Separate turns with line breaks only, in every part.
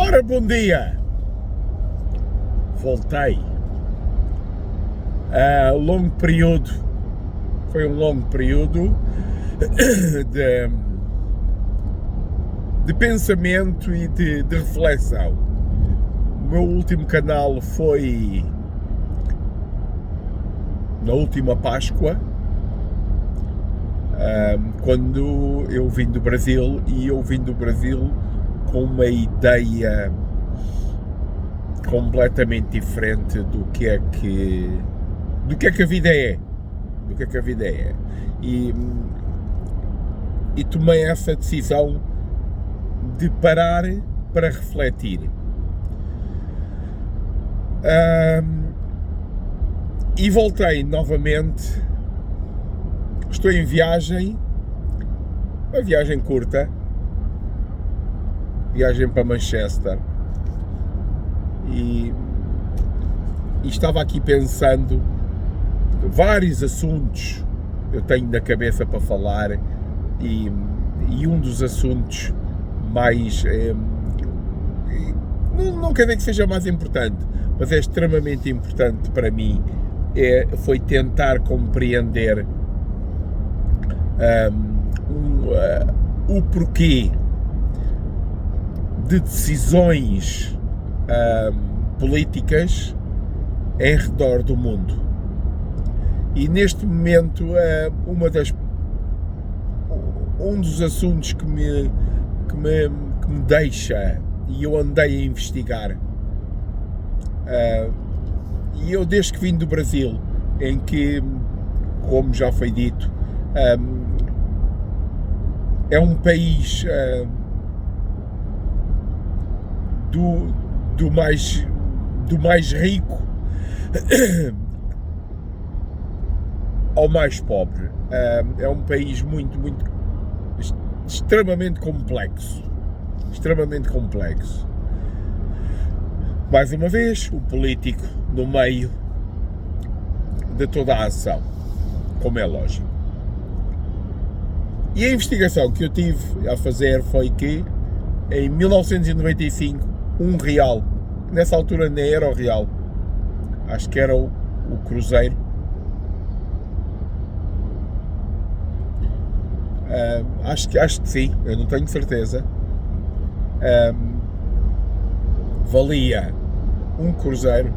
Ora, bom dia! Voltei. Longo período, foi um longo período de pensamento e de reflexão. O meu último canal foi na última Páscoa, quando eu vim do Brasil, e eu vim do Brasil com uma ideia completamente diferente do que é que a vida é, e tomei essa decisão de parar para refletir. E voltei novamente. Estou em viagem, uma viagem curta, viagem para Manchester, e estava aqui pensando vários assuntos eu tenho na cabeça para falar, e um dos assuntos mais, não quer dizer que seja mais importante, mas é extremamente importante para mim, foi tentar compreender o porquê de decisões políticas em redor do mundo. E neste momento um dos assuntos que me deixa, e eu andei a investigar, e eu desde que vim do Brasil, em que, como já foi dito, é um país do mais rico ao mais pobre. É um país extremamente complexo. Mais uma vez, o político no meio de toda a ação, como é lógico. E a investigação que eu tive a fazer foi que, em 1995, um real, nessa altura nem era o real, acho que era o cruzeiro, acho que sim, eu não tenho certeza, valia um cruzeiro,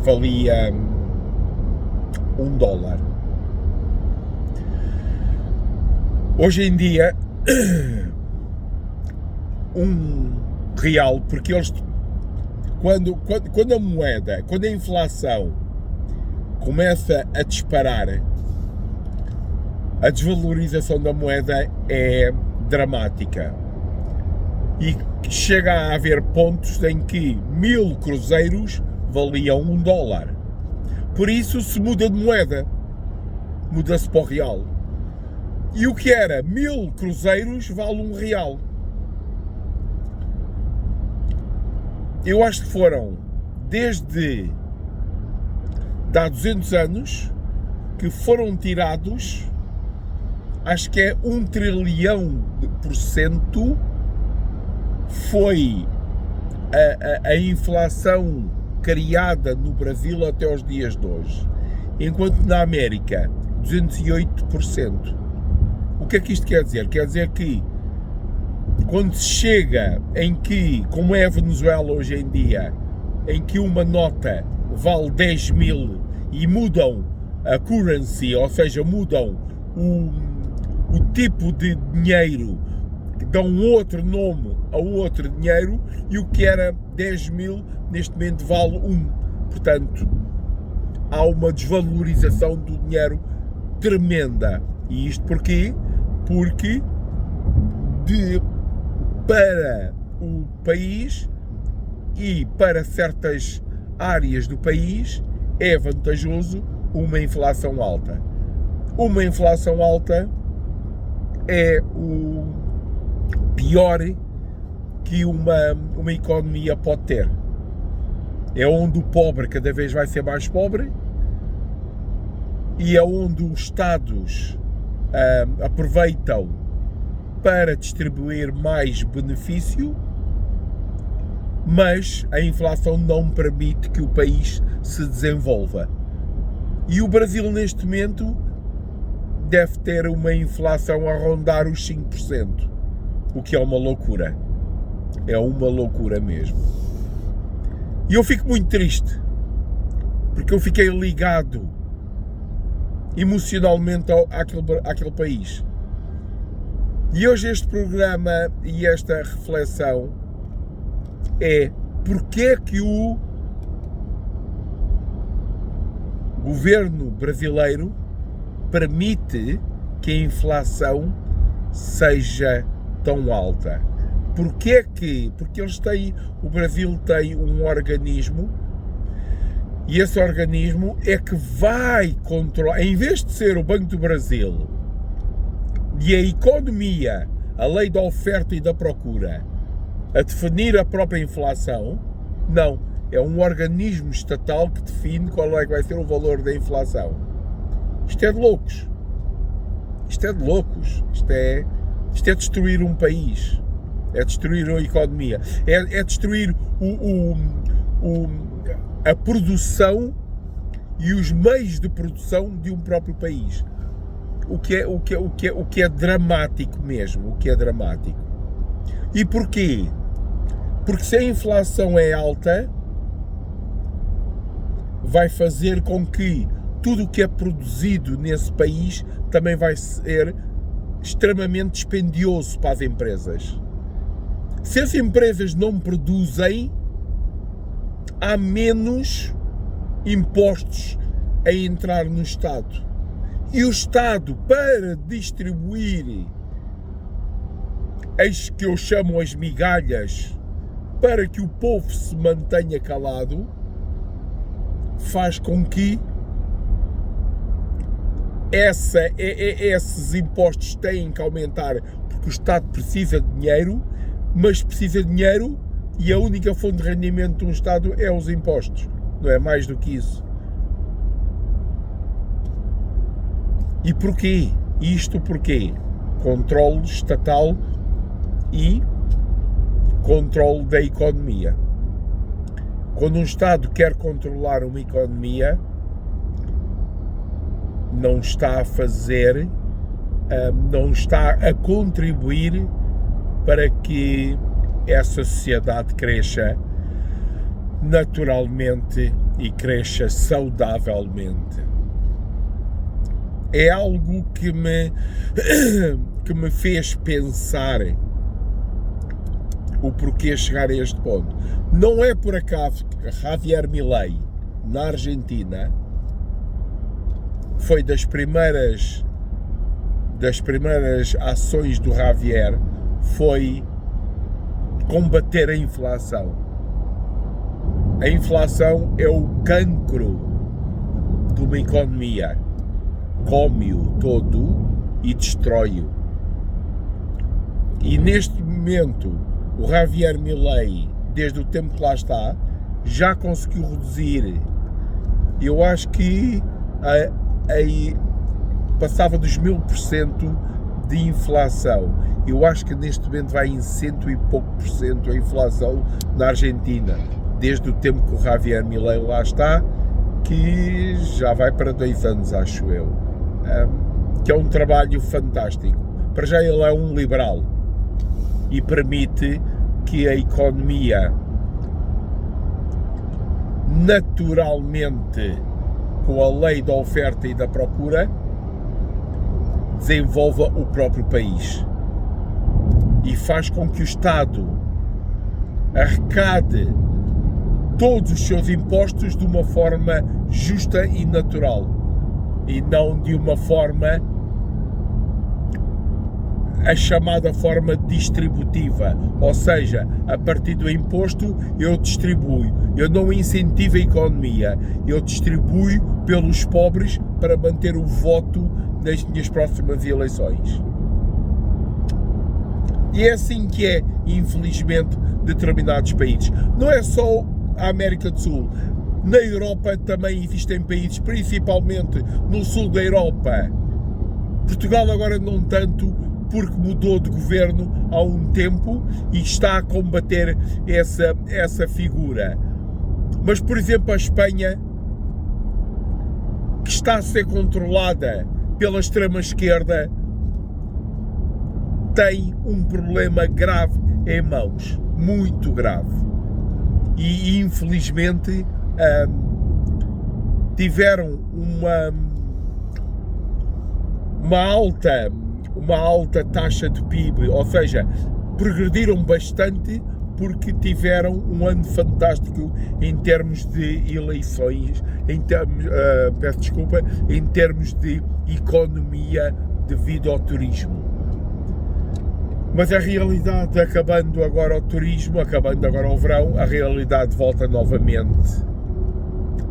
valia $1. Hoje em dia, um real, porque eles, quando a moeda, quando a inflação começa a disparar, a desvalorização da moeda é dramática, e chega a haver pontos em que 1000 cruzeiros valiam $1. Por isso se muda de moeda, muda-se para o real. E o que era 1000 cruzeiros vale $1. Eu acho que foram desde há 200 anos que foram tirados, acho que é 1 trilhão% foi a inflação criada no Brasil até aos dias de hoje, enquanto na América 208%. O que é que isto quer dizer? Quer dizer que quando se chega em que, como é a Venezuela hoje em dia, em que uma nota vale 10.000 e mudam a currency, ou seja, mudam o tipo de dinheiro, dão outro nome a outro dinheiro, e o que era 10.000 neste momento vale 1. Portanto, há uma desvalorização do dinheiro tremenda. E isto porquê? Porque para o país e para certas áreas do país é vantajoso uma inflação alta. Uma inflação alta é o pior que uma economia pode ter. É onde o pobre cada vez vai ser mais pobre, e é onde os Estados aproveitam para distribuir mais benefício, mas a inflação não permite que o país se desenvolva. E o Brasil, neste momento, deve ter uma inflação a rondar os 5%, o que é uma loucura. É uma loucura mesmo. E eu fico muito triste, porque eu fiquei ligado emocionalmente àquele país. E hoje este programa e esta reflexão é porque é que o governo brasileiro permite que a inflação seja tão alta. Porque o Brasil tem um organismo, e esse organismo é que vai controlar, em vez de ser o Banco do Brasil e a economia, a lei da oferta e da procura, a definir a própria inflação, não, é um organismo estatal que define qual é que vai ser o valor da inflação. Isto é de loucos. Isto é de loucos. Isto é destruir um país. É destruir a economia. É destruir a produção e os meios de produção de um próprio país. O que é dramático mesmo. O que é dramático. E porquê? Porque se a inflação é alta, vai fazer com que tudo o que é produzido nesse país também vai ser extremamente dispendioso para as empresas. Se as empresas não produzem, há menos impostos a entrar no Estado. E o Estado, para distribuir as que eu chamo as migalhas, para que o povo se mantenha calado, faz com que esses impostos têm que aumentar, porque o Estado precisa de dinheiro, mas precisa de dinheiro e a única fonte de rendimento de um Estado é os impostos, não é mais do que isso. E porquê? Isto porquê? Controle estatal e controle da economia. Quando um Estado quer controlar uma economia, não está a fazer, não está a contribuir para que essa sociedade cresça naturalmente e cresça saudavelmente. É algo que me fez pensar o porquê chegar a este ponto. Não é por acaso que Javier Milei, na Argentina, foi das primeiras ações do Javier foi combater a inflação. A inflação é o cancro de uma economia. Come-o todo e destrói-o. E neste momento, o Javier Milei, desde o tempo que lá está, já conseguiu reduzir. Eu acho que aí passava dos 1000% de inflação. Eu acho que neste momento vai em 100 e pouco por cento a inflação na Argentina, desde o tempo que o Javier Milei lá está, que já vai para 2 anos, acho eu, que é um trabalho fantástico. Para já ele é um liberal e permite que a economia naturalmente, com a lei da oferta e da procura, desenvolva o próprio país e faz com que o Estado arrecade todos os seus impostos de uma forma justa e natural e não de uma forma, a chamada forma distributiva, ou seja, a partir do imposto eu distribuo, eu não incentivo a economia, eu distribuo pelos pobres para manter o voto nas minhas próximas eleições. E é assim que é, infelizmente, determinados países. Não é só a América do Sul. Na Europa também existem países, principalmente no sul da Europa. Portugal agora não tanto, porque mudou de governo há um tempo e está a combater essa figura. Mas, por exemplo, a Espanha, que está a ser controlada pela extrema-esquerda, tem um problema grave em mãos, muito grave. E infelizmente tiveram uma alta taxa de PIB, ou seja, progrediram bastante porque tiveram um ano fantástico em termos de eleições, em termos de economia devido ao turismo. Mas a realidade, acabando agora o turismo, acabando agora o verão, a realidade volta novamente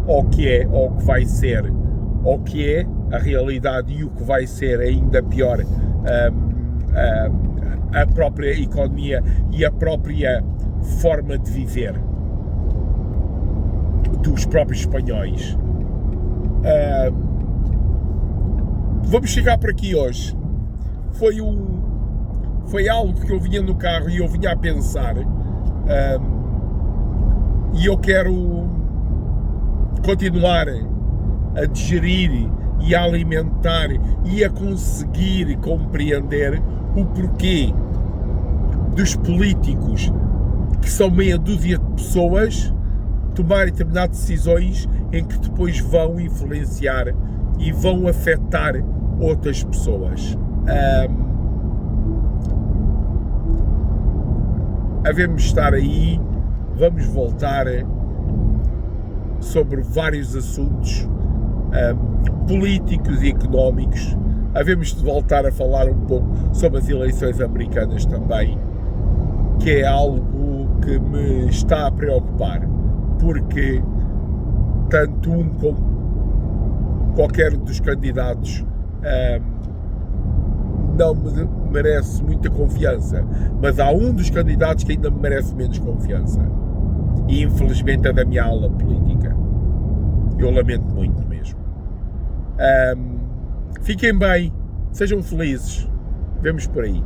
ao que é, ao que vai ser, ao que é a realidade e o que vai ser ainda pior, a própria economia e a própria forma de viver dos próprios espanhóis. Vamos chegar por aqui hoje. Foi algo que eu vinha no carro e eu vinha a pensar, e eu quero continuar a digerir e a alimentar e a conseguir compreender o porquê dos políticos, que são meia dúzia de pessoas, tomarem determinadas decisões em que depois vão influenciar e vão afetar outras pessoas. Havemos estar aí, vamos voltar sobre vários assuntos políticos e económicos. Havemos de voltar a falar um pouco sobre as eleições americanas também, que é algo que me está a preocupar, porque tanto um como qualquer dos candidatos não me merece muita confiança, mas há um dos candidatos que ainda me merece menos confiança, e infelizmente é da minha ala política. Eu lamento muito mesmo. Fiquem bem, sejam felizes, vemos por aí.